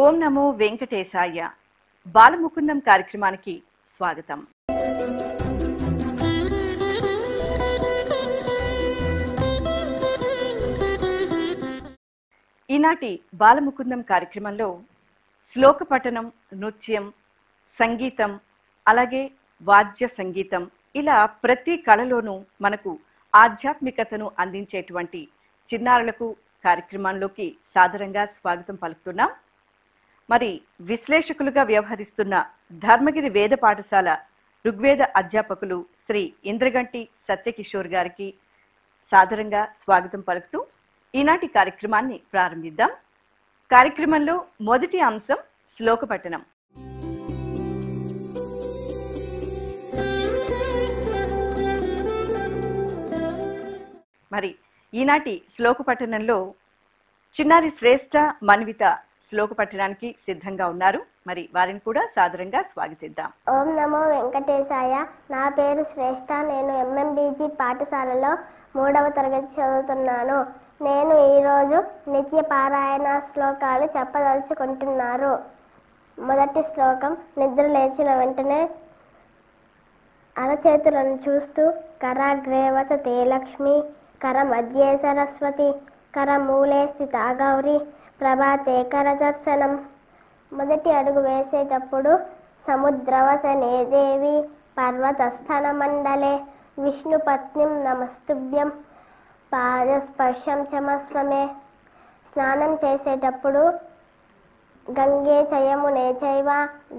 ఓం నమో వెంకటేశాయ. బాలముకుందం కార్యక్రమానికి స్వాగతం. ఈనాటి బాలముకుందం కార్యక్రమంలో శ్లోక పఠనం, నృత్యం, సంగీతం, అలాగే వాద్య సంగీతం, ఇలా ప్రతి కళలోనూ మనకు ఆధ్యాత్మికతను అందించేటువంటి చిన్నారులకు కార్యక్రమంలోకి సాదరంగా స్వాగతం పలుకుతున్నాం. మరి విశ్లేషకులుగా వ్యవహరిస్తున్న ధర్మగిరి వేద పాఠశాల ఋగ్వేద అధ్యాపకులు శ్రీ ఇంద్రగంటి సత్యకిషోర్ గారికి సాదరంగా స్వాగతం పలుకుతూ ఈనాటి కార్యక్రమాన్ని ప్రారంభిద్దాం. కార్యక్రమంలో మొదటి అంశం శ్లోక పఠనం. మరి ఈనాటి శ్లోక పఠనంలో చిన్నారి శ్రేష్ఠ మన్విత శ్లోక పఠనానికి సిద్ధంగా ఉన్నారు. మరి వారిని కూడా సాదరంగా స్వాగతిద్దాం. ఓం నమో వెంకటేశాయ. నా పేరు శ్రేష్ఠ. నేను ఎంఎంబీజీ పాఠశాలలో 3వ తరగతి చదువుతున్నాను. నేను ఈరోజు నిత్య పారాయణ శ్లోకాలు చెప్పదలుచుకుంటున్నారు. మొదటి శ్లోకం. నిద్ర లేచిన వెంటనే అరచేతులను చూస్తూ కరాగ్రే వసతే లక్ష్మి, కర మధ్యే సరస్వతి, కర మూలే స్థితా గౌరి, ప్రభాతే కరదర్శనం. మొదటి అడుగు వేసేటప్పుడు సముద్రవసనే దేవి, పర్వతస్థన మండలే, విష్ణుపత్నిం నమస్తుభ్యం, పాదస్పర్శం చమస్వమే. స్నానం చేసేటప్పుడు గంగే చయమునే చైవ,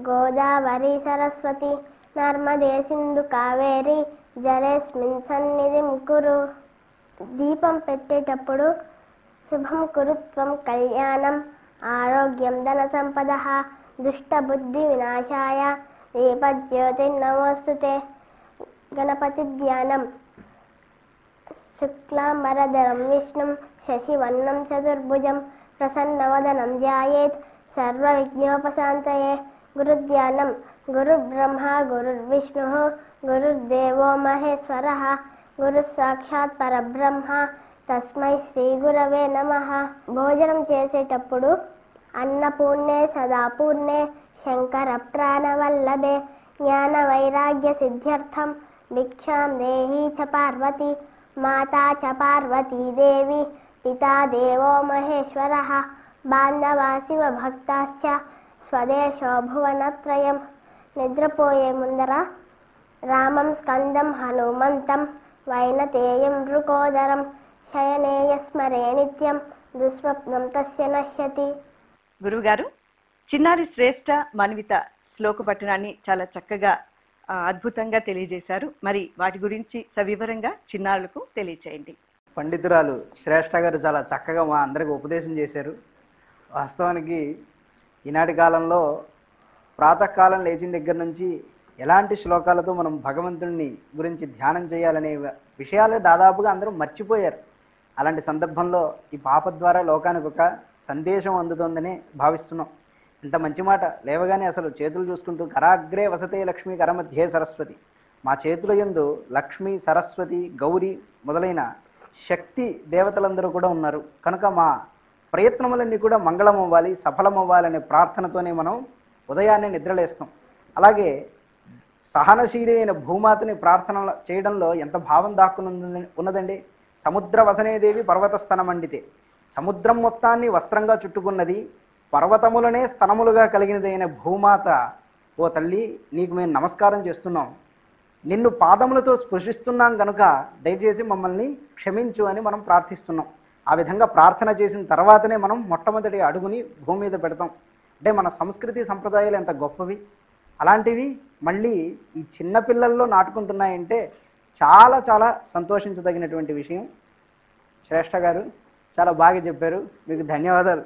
గోదావరి సరస్వతి, నర్మదే సింధు కావేరి, జలేస్మిన్ సన్నిధిం కురు. దీపం పెట్టేటప్పుడు శుభం కురుత్వం కళ్యాణం, ఆరోగ్యం ధన సంపద, దుష్టబుద్ధి వినాశాయ, దీపజ్యోతిర్నమోస్తుతే. గణపతి ధ్యానం. శుక్లాంబరధరం విష్ణుం శశివర్ణం చతుర్భుజం, ప్రసన్నవదనం ధ్యాయేత్ సర్వవిఘ్నోపశాంతయే. గురుధ్యానం. గురుబ్రహ్మ గురుర్విష్ణు గురుర్దేవో మహేశ్వరః, గురు సాక్షాత్ పరబ్రహ్మ, తస్మై శ్రీ గురవే నమః. భోజనం చేసేటప్పుడు అన్నపూర్ణే సదాపూర్ణే, శంకర ప్రాణవల్లభే, జ్ఞాన వైరాగ్య సిద్ధ్యర్థం, భిక్షాం దేహి చ పార్వతి, మాతా చ పార్వతీ దేవి, పితా దేవో మహేశ్వరః, బాంధవా శివ భక్తాశ్చ, స్వదేశో భువనత్రయం. నిద్రపోయే ముందర రామం స్కందం హనుమంతం, వైనతేయం నృకోదరం, శయనేయ స్మరే నిత్యం, దుస్వప్నం తస్య నశ్యతి. గురువుగారు, చిన్నారి శ్రేష్ఠ మన్విత శ్లోక పఠనాన్ని చాలా చక్కగా అద్భుతంగా తెలియజేశారు. మరి వాటి గురించి సవివరంగా చిన్నారులకు తెలియచేయండి. పండితురాలు శ్రేష్ఠ గారు చాలా చక్కగా మా అందరికి ఉపదేశం చేశారు. వాస్తవానికి ఈనాటి కాలంలో ప్రాతకాలం లేచిన దగ్గర నుంచి ఎలాంటి శ్లోకాలతో మనం భగవంతుడిని గురించి ధ్యానం చేయాలనే విషయాలే దాదాపుగా అందరూ మర్చిపోయారు. అలాంటి సందర్భంలో ఈ పాప ద్వారా లోకానికి ఒక సందేశం అందుతోందని భావిస్తున్నాం. ఇంత మంచి మాట. లేవగానే అసలు చేతులు చూసుకుంటూ కరాగ్రే వసతే లక్ష్మి, కరమధ్యే సరస్వతి. మా చేతుల యందు లక్ష్మి, సరస్వతి, గౌరీ మొదలైన శక్తి దేవతలందరూ కూడా ఉన్నారు. కనుక మా ప్రయత్నములన్నీ కూడా మంగళం అవ్వాలి, సఫలం అవ్వాలనే ప్రార్థనతోనే మనం ఉదయాన్నే నిద్రలేస్తాం. అలాగే సహనశీలి అయిన భూమాతని ప్రార్థన చేయడంలో ఎంత భావం దాక్కుని ఉన్నదండి. సముద్ర వసనేదేవి పర్వతస్థన మండితే. సముద్రం మొత్తాన్ని వస్త్రంగా చుట్టుకున్నది, పర్వతములనే స్తనములుగా కలిగినదైన భూమాత, ఓ తల్లి నీకు మేము నమస్కారం చేస్తున్నాం, నిన్ను పాదములతో స్పృశిస్తున్నాం కనుక దయచేసి మమ్మల్ని క్షమించు అని మనం ప్రార్థిస్తున్నాం. ఆ విధంగా ప్రార్థన చేసిన తర్వాతనే మనం మొట్టమొదటి అడుగుని భూమి మీద పెడతాం. అంటే మన సంస్కృతి సంప్రదాయాలు ఎంత గొప్పవి. అలాంటివి మళ్ళీ ఈ చిన్నపిల్లల్లో నాటుకుంటున్నాయంటే చాలా చాలా సంతోషించదగినటువంటి విషయం. శ్రేష్ఠ గారు చాలా బాగా చెప్పారు, మీకు ధన్యవాదాలు.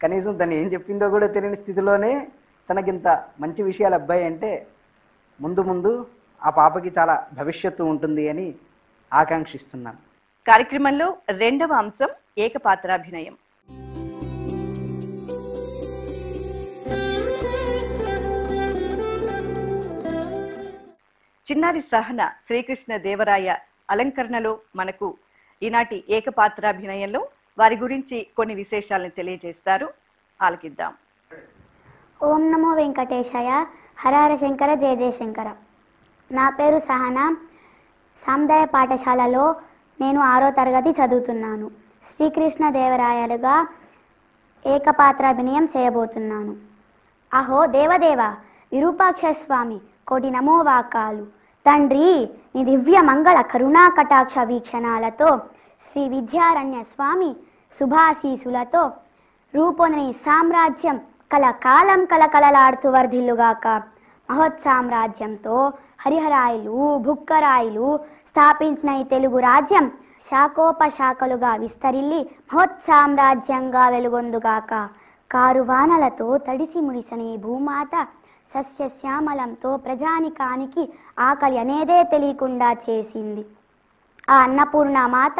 కనీసం తను ఏం చెప్పిందో కూడా తెలియని స్థితిలోనే తనకింత మంచి విషయాలు అబ్బాయి అంటే ముందు ముందు ఆ పాపకి చాలా భవిష్యత్తు ఉంటుంది అని ఆకాంక్షిస్తున్నాను. కార్యక్రమంలో రెండవ అంశం ఏకపాత్రాభినయం. చిన్నారి సహన శ్రీకృష్ణ దేవరాయ అలంకరణలో మనకు ఈనాటి ఏకపాత్రాభినయంలో వారి గురించి కొన్ని విశేషాలను తెలియజేస్తారు. ఆలకిద్దాం. ఓం నమో వెంకటేశాయ. హరహర శంకర జయ జయశంకర. నా పేరు సహనా. సాందాయ పాఠశాలలో నేను 6వ తరగతి చదువుతున్నాను. శ్రీకృష్ణదేవరాయలుగా ఏకపాత్రాభినయం చేయబోతున్నాను. అహో దేవదేవ విరూపాక్ష స్వామి కోటి నమో వాకాలు. తండ్రి నీ దివ్య మంగళ కరుణా కటాక్ష వీక్షణాలతో శ్రీ విద్యారణ్య స్వామి శుభాశీసులతో రూపొందని సామ్రాజ్యం కలకాలం కలకలలాడుతూ వర్ధిల్లుగాక. మహోత్సామ్రాజ్యంతో హరిహరాయిలు బుక్కరాయిలు స్థాపించిన ఈ తెలుగు రాజ్యం శాఖోపశాఖలుగా విస్తరిల్లి మహోత్సామ్రాజ్యంగా వెలుగొందుగాక. కారువానలతో తడిసి ముడిసని భూమాత సస్యశ్యామలంతో ప్రజానికానికి ఆకలి అనేదే తెలియకుండా చేసింది. ఆ అన్నపూర్ణ మాత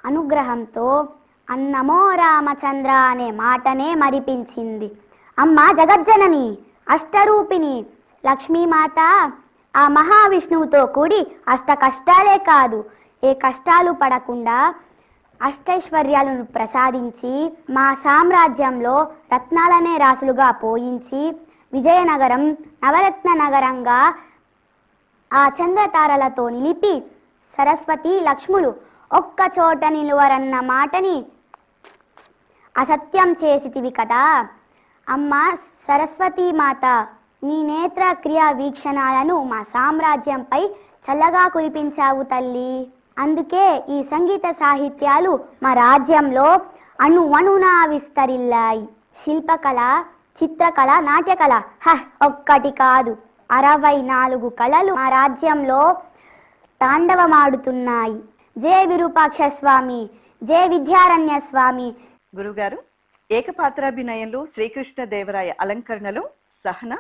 అనుగ్రహంతో అన్నమో రామచంద్ర అనే మాటనే మరిపించింది. అమ్మ జగజ్జనని అష్టరూపిణి లక్ష్మీమాత ఆ మహావిష్ణువుతో కూడి అష్ట కష్టాలే కాదు ఏ కష్టాలు పడకుండా అష్టైశ్వర్యాలను ప్రసాదించి మా సామ్రాజ్యంలో రత్నాలనే రాసులుగా పోయించి విజయనగరం నవరత్న నగరంగా ఆ చంద్రతారలతో నిలిపి సరస్వతి లక్ష్ములు ఒక్క చోట నిలువరన్న మాటని అసత్యం చేసితివి కదా. అమ్మ సరస్వతీ మాత నీ నేత్ర క్రియా వీక్షణాలను మా సామ్రాజ్యంపై చల్లగా కురిపించావు తల్లి. అందుకే ఈ సంగీత సాహిత్యాలు మా రాజ్యంలో అణువణునా విస్తరిల్లాయి. శిల్పకళ చిత్రకళ నాట్యకళ ఒక్కటి కాదు 64 కళలు మా రాజ్యంలో తాండవమాడుతున్నాయి. జయ విరూపాక్ష స్వామి, జయ విద్యారణ్య స్వామి. గురుగారు, ఏకపాత్రాభినయంలో శ్రీకృష్ణదేవరాయ అలంకరణలో సహన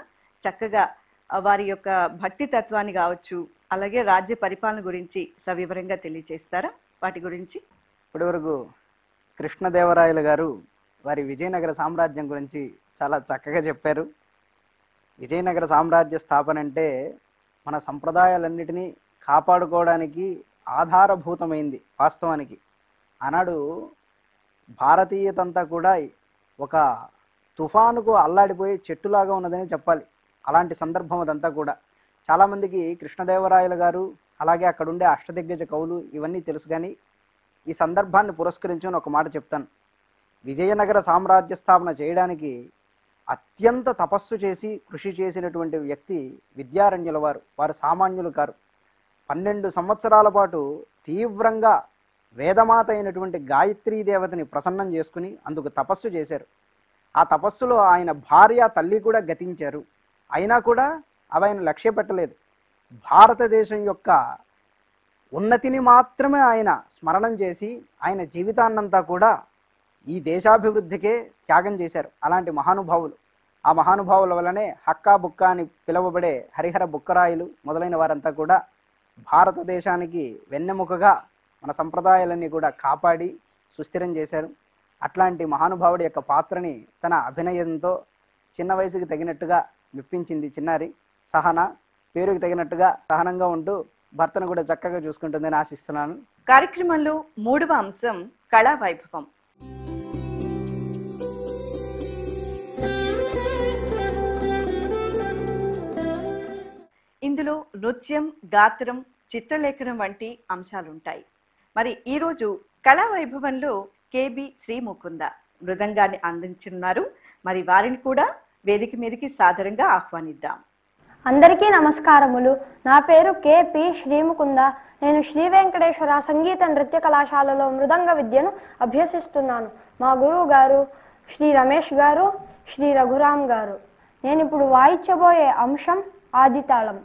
చక్కగా వారి యొక్క భక్తి తత్వాన్ని కావచ్చు, అలాగే రాజ్య పరిపాలన గురించి సవివరంగా తెలియజేస్తారా? వాటి గురించి ఇప్పటివరకు కృష్ణదేవరాయలు గారు వారి విజయనగర సామ్రాజ్యం గురించి చాలా చక్కగా చెప్పారు. విజయనగర సామ్రాజ్య స్థాపన అంటే మన సంప్రదాయాలన్నిటినీ కాపాడుకోవడానికి ఆధారభూతమైంది. వాస్తవానికి ఆనాడు భారతీయతంతా కూడా ఒక తుఫానుకు అల్లాడిపోయి చెట్టులాగా ఉన్నదని చెప్పాలి. అలాంటి సందర్భం అదంతా కూడా. చాలామందికి కృష్ణదేవరాయలు గారు అలాగే అక్కడ ఉండే అష్టదిగ్గజ కవులు ఇవన్నీ తెలుసు, కానీ ఈ సందర్భాన్ని పురస్కరించుకొని ఒక మాట చెప్తాను. విజయనగర సామ్రాజ్య స్థాపన చేయడానికి అత్యంత తపస్సు చేసి కృషి చేసినటువంటి వ్యక్తి విద్యారణ్యుల వారు. వారు సామాన్యులు కారు. 12 సంవత్సరాల పాటు తీవ్రంగా వేదమాత అయినటువంటి గాయత్రీ దేవతని ప్రసన్నం చేసుకుని అందుకు తపస్సు చేశారు. ఆ తపస్సులో ఆయన భార్య తల్లి కూడా గతించారు. అయినా కూడా అవి ఆయన లక్ష్య పెట్టలేదు. భారతదేశం యొక్క ఉన్నతిని మాత్రమే ఆయన స్మరణం చేసి ఆయన జీవితాన్నంతా కూడా ఈ దేశాభివృద్ధికే త్యాగం చేశారు. అలాంటి మహానుభావులు. ఆ మహానుభావుల వల్లనే హక్కా బుక్క అని పిలువబడే హరిహర బుక్కరాయలు మొదలైన వారంతా కూడా భారతదేశానికి వెన్నెముకగా మన సంప్రదాయాలన్నీ కూడా కాపాడి సుస్థిరం చేశారు. అట్లాంటి మహానుభావుడి యొక్క పాత్రని తన అభినయంతో చిన్న వయసుకి తగినట్టుగా మెప్పించింది చిన్నారి సహన. పేరుకి తగినట్టుగా సహనంగా ఉంటూ భర్తను కూడా చక్కగా చూసుకుంటుందని ఆశిస్తున్నాను. కార్యక్రమంలో 3వ అంశం కళా వైభవం. ఇందులో నృత్యం, గాత్రం, చిత్రలేఖనం వంటి అంశాలుంటాయి. మరి ఈరోజు కళా వైభవంలో కేబి శ్రీముకుంద మృదంగాన్ని అందించున్నారు. మరి వారిని కూడా వేదిక మీదకి సాదరంగా ఆహ్వానిద్దాం. అందరికీ నమస్కారములు. నా పేరు కేపి శ్రీముకుంద. నేను శ్రీ వెంకటేశ్వర సంగీత నృత్య కళాశాలలో మృదంగ విద్యను అభ్యసిస్తున్నాను. మా గురువు గారు శ్రీ రమేష్ గారు, శ్రీ రఘురామ్ గారు. నేను ఇప్పుడు వాయించబోయే అంశం ఆదితాళం.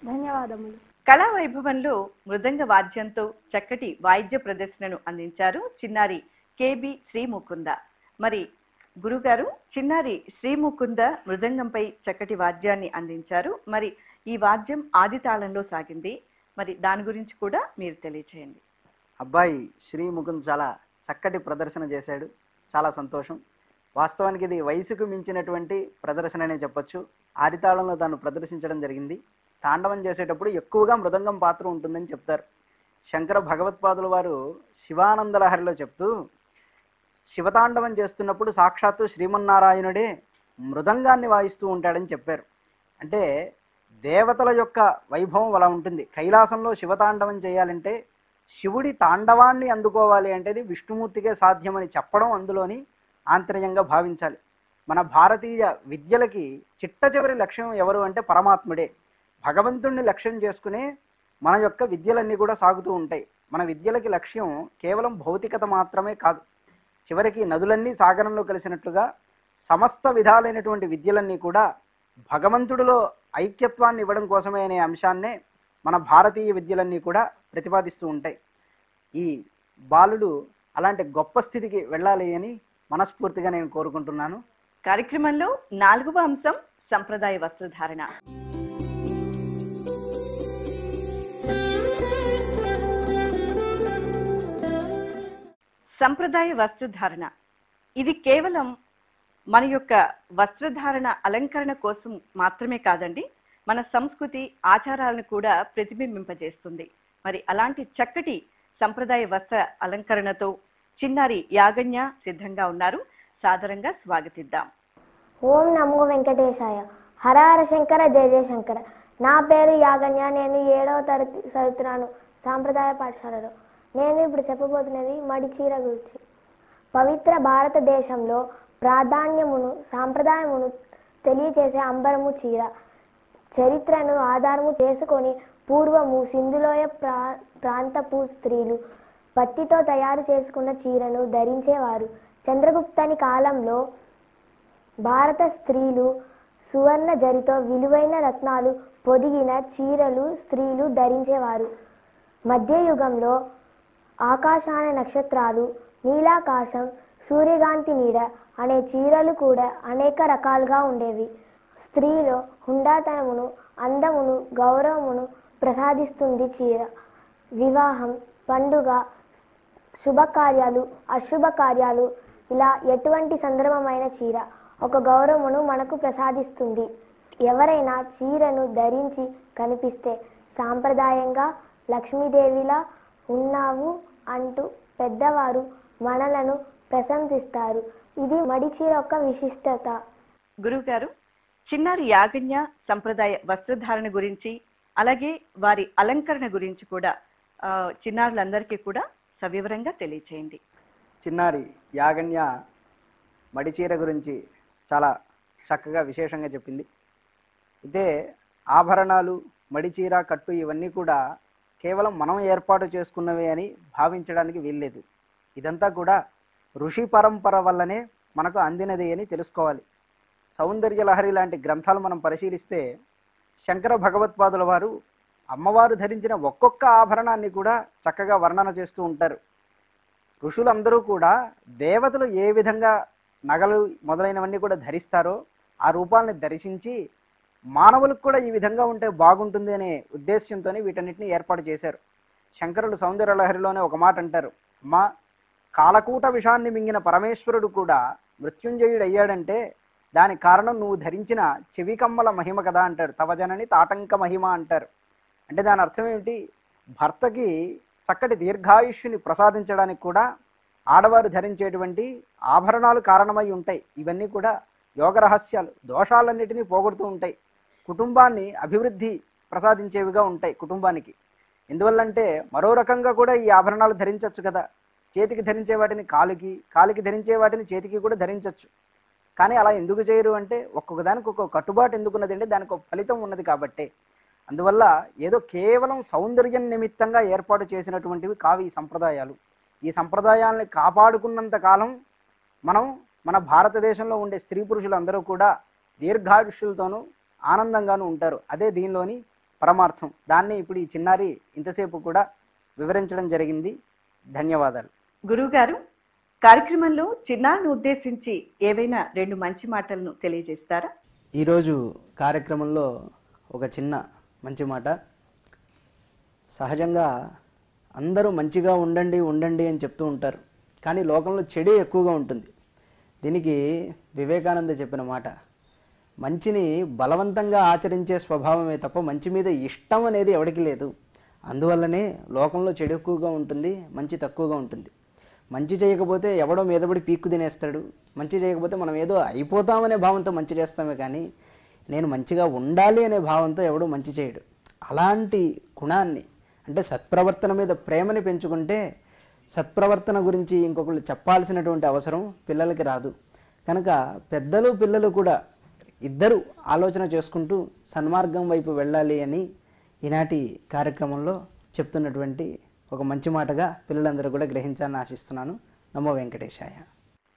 ధన్యవాదములు. కళా వైభవంలో మృదంగ వాద్యంతో చక్కటి వాయిద్య ప్రదర్శనను అందించారు చిన్నారి కేబి శ్రీముకుంద. మరి గురుగారు, చిన్నారి శ్రీముకుంద మృదంగంపై చక్కటి వాద్యాన్ని అందించారు. మరి ఈ వాద్యం ఆది తాళంలో సాగింది. మరి దాని గురించి కూడా మీరు తెలియచేయండి. అబ్బాయి శ్రీముకుంద్ చాలా చక్కటి ప్రదర్శన చేశాడు. చాలా సంతోషం. వాస్తవానికి ఇది వయసుకు మించినటువంటి ప్రదర్శన అనే చెప్పొచ్చు. ఆదితాళంలో తాను ప్రదర్శించడం జరిగింది. తాండవం చేసేటప్పుడు ఎక్కువగా మృదంగం పాత్ర ఉంటుందని చెప్తారు. శంకర భగవత్పాదుల వారు శివానంద లహరిలో చెప్తూ, శివతాండవం చేస్తున్నప్పుడు సాక్షాత్తు శ్రీమన్నారాయణుడే మృదంగాన్ని వాయిస్తూ ఉంటాడని చెప్పారు. అంటే దేవతల యొక్క వైభవం అలా ఉంటుంది. కైలాసంలో శివతాండవం చేయాలంటే శివుడి తాండవాన్ని అందుకోవాలి అంటే అది విష్ణుమూర్తికే సాధ్యమని చెప్పడం అందులోని ఆంతర్యంగా భావించాలి. మన భారతీయ విద్యలకి చిట్ట చివరి లక్ష్యం ఎవరు అంటే పరమాత్ముడే. భగవంతుణ్ణి లక్ష్యం చేసుకునే మన యొక్క విద్యలన్నీ కూడా సాగుతూ ఉంటాయి. మన విద్యలకి లక్ష్యం కేవలం భౌతికత మాత్రమే కాదు. చివరికి నదులన్నీ సాగరంలో కలిసినట్లుగా సమస్త విధాలైనటువంటి విద్యలన్నీ కూడా భగవంతుడిలో ఐక్యత్వాన్ని ఇవ్వడం కోసమే అనే అంశాన్నే మన భారతీయ విద్యలన్నీ కూడా ప్రతిపాదిస్తూ ఉంటాయి. ఈ బాలుడు అలాంటి గొప్ప స్థితికి వెళ్ళాలి అని మనస్ఫూర్తిగా నేను కోరుకుంటున్నాను. కార్యక్రమంలో 4వ అంశం సంప్రదాయ వస్త్రధారణ. సంప్రదాయ వస్త్రధారణ ఇది కేవలం మన యొక్క వస్త్రధారణ అలంకరణ కోసం మాత్రమే కాదండి, మన సంస్కృతి ఆచారాలను కూడా ప్రతిబింబింపజేస్తుంది. మరి అలాంటి చక్కటి సంప్రదాయ వస్త్ర అలంకరణతో చిన్నారి యాగన్య సిద్ధంగా ఉన్నారు. సాదరంగా స్వాగతిద్దాం. ఓం నమో వెంకటేశాయ. హర హర శంకర, జయ జయ శంకర. నా పేరు యాగన్య. నేను 7వ తరగతి చదువుతున్నాను సాంప్రదాయ పాఠశాలలో. నేను ఇప్పుడు చెప్పబోతున్నది మడి చీర గురించి. పవిత్ర భారతదేశంలో ప్రాధాన్యమును సాంప్రదాయమును తెలియచేసే అంబరము చీర. చరిత్రను ఆధారము చేసుకొని పూర్వము సింధులోయ ప్రాంతపు స్త్రీలు పత్తితో తయారు చేసుకున్న చీరను ధరించేవారు. చంద్రగుప్తుని కాలంలో భారత స్త్రీలు సువర్ణ జరితో విలువైన రత్నాలు పొదిగిన చీరలు స్త్రీలు ధరించేవారు. మధ్యయుగంలో ఆకాశాన నక్షత్రాలు, నీలాకాశం, సూర్యకాంతి నీడ అనే చీరలు కూడా అనేక రకాలుగా ఉండేవి. స్త్రీలో హుందాతనమును, అందమును, గౌరవమును ప్రసాదిస్తుంది చీర. వివాహం, పండుగ, శుభకార్యాలు, అశుభకార్యాలు ఇలా ఎటువంటి సందర్భమైన చీర ఒక గౌరవమును మనకు ప్రసాదిస్తుంది. ఎవరైనా చీరను ధరించి కనిపిస్తే సాంప్రదాయంగా లక్ష్మీదేవిలా ఉన్నావు అంటూ పెద్దవారు మనలను ప్రశంసిస్తారు. ఇది మడి చీర యొక్క విశిష్టత. గురువుగారు, చిన్నారి యాగన్య సంప్రదాయ వస్త్రధారణ గురించి అలాగే వారి అలంకరణ గురించి కూడా చిన్నారులందరికీ కూడా సవివరంగా తెలియచేయండి. చిన్నారి యాగన్య మడిచీర గురించి చాలా చక్కగా విశేషంగా చెప్పింది. అయితే ఆభరణాలు, మడిచీర, కట్టు ఇవన్నీ కూడా కేవలం మనం ఏర్పాటు చేసుకున్నవే అని భావించడానికి వీల్లేదు. ఇదంతా కూడా ఋషి పరంపర వల్లనే మనకు అందినది అని తెలుసుకోవాలి. సౌందర్య లహరి లాంటి గ్రంథాలు మనం పరిశీలిస్తే శంకర భగవత్పాదుల వారు అమ్మవారు ధరించిన ఒక్కొక్క ఆభరణాన్ని కూడా చక్కగా వర్ణన చేస్తూ ఉంటారు. ఋషులందరూ కూడా దేవతలు ఏ విధంగా నగలు మొదలైనవన్నీ కూడా ధరిస్తారో ఆ రూపాలని దర్శించి మానవులకు కూడా ఈ విధంగా ఉంటే బాగుంటుంది అనే ఉద్దేశ్యంతో వీటన్నిటిని ఏర్పాటు చేశారు. శంకరులు సౌందర్య లహరిలోనే ఒక మాట అంటారు, అమ్మా కాలకూట విషాన్ని మింగిన పరమేశ్వరుడు కూడా మృత్యుంజయుడు అయ్యాడంటే దానికి కారణం నువ్వు ధరించిన చెవికమ్మల మహిమ కదా అంటారు. తవజనని తాటంక మహిమ అంటారు. అంటే దాని అర్థం ఏమిటి? భర్తకి చక్కటి దీర్ఘాయుష్యుని ప్రసాదించడానికి కూడా ఆడవారు ధరించేటువంటి ఆభరణాలు కారణమై ఉంటాయి. ఇవన్నీ కూడా యోగ రహస్యాలు, దోషాలన్నిటినీ పోగొడుతూ ఉంటాయి. కుటుంబాన్ని అభివృద్ధి ప్రసాదించేవిగా ఉంటాయి కుటుంబానికి. ఎందువల్లంటే మరో రకంగా కూడా ఈ ఆభరణాలు ధరించవచ్చు కదా. చేతికి ధరించే వాటిని కాలుకి, కాలికి ధరించే వాటిని చేతికి కూడా ధరించవచ్చు. కానీ అలా ఎందుకు చేయరు అంటే ఒక్కొక్క దానికి ఒక్కొక్క కట్టుబాటు ఎందుకున్నది అంటే దానికి ఒక ఫలితం ఉన్నది కాబట్టే. అందువల్ల ఏదో కేవలం సౌందర్యం నిమిత్తంగా ఏర్పాటు చేసినటువంటివి కావు ఈ సంప్రదాయాలు. ఈ సంప్రదాయాల్ని కాపాడుకున్నంత కాలం మనం మన భారతదేశంలో ఉండే స్త్రీ పురుషులందరూ కూడా దీర్ఘాయుష్యులతోనూ ఆనందంగానూ ఉంటారు. అదే దీనిలోని పరమార్థం. దాన్ని ఇప్పుడు ఈ చిన్నారి ఇంతసేపు కూడా వివరించడం జరిగింది. ధన్యవాదాలు. గురువుగారు, కార్యక్రమంలో చిన్నారిని ఉద్దేశించి ఏవైనా 2 మంచి మాటలను తెలియజేస్తారా? ఈరోజు కార్యక్రమంలో ఒక చిన్న మంచి మాట. సహజంగా అందరూ మంచిగా ఉండండి ఉండండి అని చెప్తూ ఉంటారు, కానీ లోకంలో చెడే ఎక్కువగా ఉంటుంది. దీనికి వివేకానంద చెప్పిన మాట, మంచిని బలవంతంగా ఆచరించే స్వభావమే తప్ప మంచి మీద ఇష్టం అనేది ఎవరికి లేదు. అందువల్లనే లోకంలో చెడు ఎక్కువగా ఉంటుంది, మంచి తక్కువగా ఉంటుంది. మంచి చేయకపోతే ఎవడో మీదపడి పీక్కు తినేస్తాడు. మంచి చేయకపోతే మనం ఏదో అయిపోతామనే భావంతో మంచి చేస్తామే, కానీ నేను మంచిగా ఉండాలి అనే భావంతో ఎవడో మంచి చేయడు. అలాంటి గుణాన్ని, అంటే సత్ప్రవర్తన మీద ప్రేమని పెంచుకుంటే సత్ప్రవర్తన గురించి ఇంకొకళ్ళు చెప్పాల్సినటువంటి అవసరం పిల్లలకి రాదు. కనుక పెద్దలు పిల్లలు కూడా ఇద్దరు ఆలోచన చేసుకుంటూ సన్మార్గం వైపు వెళ్ళాలి అని ఈనాటి కార్యక్రమంలో చెప్తున్నటువంటి ఒక మంచి మాటగా పిల్లలందరూ కూడా గ్రహించాలని ఆశిస్తున్నాను. నమో వెంకటేశాయ.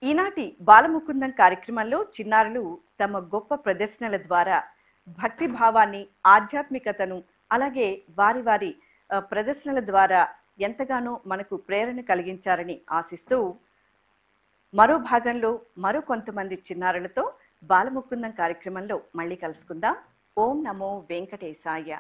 ఈనాటి బాలముకుందం కార్యక్రమంలో చిన్నారులు తమ గొప్ప ప్రదర్శనల ద్వారా భక్తి భావాన్ని, ఆధ్యాత్మికతను, అలాగే వారి వారి ప్రదర్శనల ద్వారా ఎంతగానో మనకు ప్రేరణ కలిగించారని ఆశిస్తూ మరో భాగంలో మరో కొంతమంది చిన్నారులతో బాలముకుందం కార్యక్రమంలో మళ్ళీ కలుసుకుందాం. ఓం నమో వెంకటేశాయ.